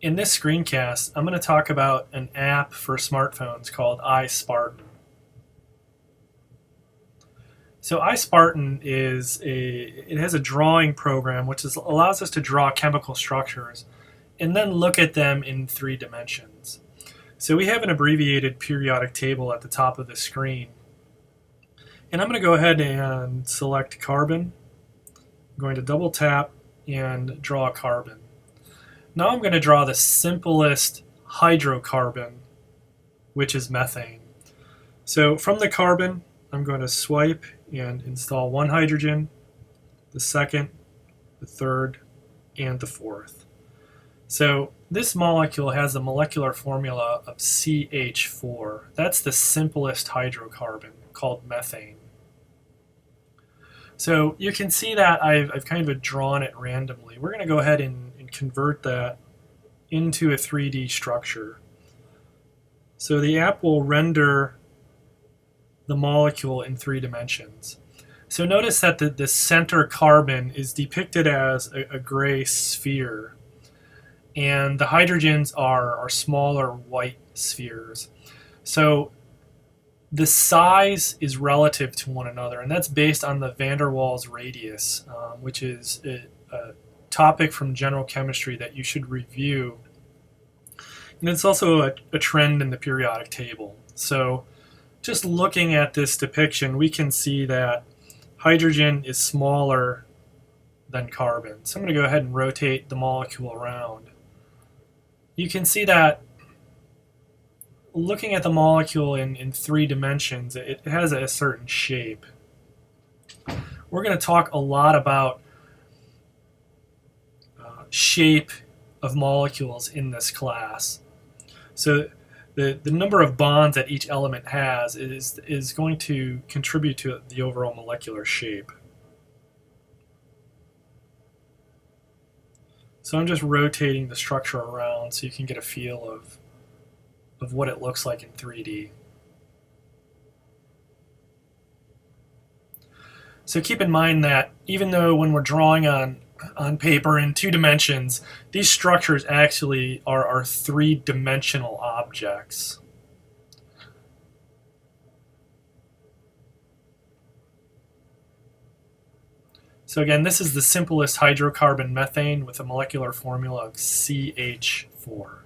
In this screencast, I'm going to talk about an app for smartphones called iSpartan. So iSpartan it has a drawing program which allows us to draw chemical structures and then look at them in 3 dimensions. So we have an abbreviated periodic table at the top of the screen. And I'm going to go ahead and select carbon. I'm going to double tap and draw a carbon. Now I'm going to draw the simplest hydrocarbon, which is methane. So from the carbon, I'm going to swipe and install one hydrogen, the second, the third, and the fourth. So this molecule has a molecular formula of CH4. That's the simplest hydrocarbon, called methane. So you can see that I've kind of drawn it randomly. We're going to go ahead and convert that into a 3D structure. So the app will render the molecule in 3 dimensions. So notice that the center carbon is depicted as a gray sphere, and the hydrogens are smaller white spheres. So the size is relative to one another, and that's based on the van der Waals radius, which is a topic from general chemistry that you should review. And it's also a trend in the periodic table. So just looking at this depiction, we can see that hydrogen is smaller than carbon. So I'm going to go ahead and rotate the molecule around. You can see that looking at the molecule in 3 dimensions, it has a certain shape. We're going to talk a lot about shape of molecules in this class. So the number of bonds that each element has is going to contribute to the overall molecular shape. So I'm just rotating the structure around so you can get a feel of what it looks like in 3D. So keep in mind that even though when we're drawing on paper in 2 dimensions, these structures actually are 3-dimensional objects. So again, this is the simplest hydrocarbon methane with a molecular formula of CH4.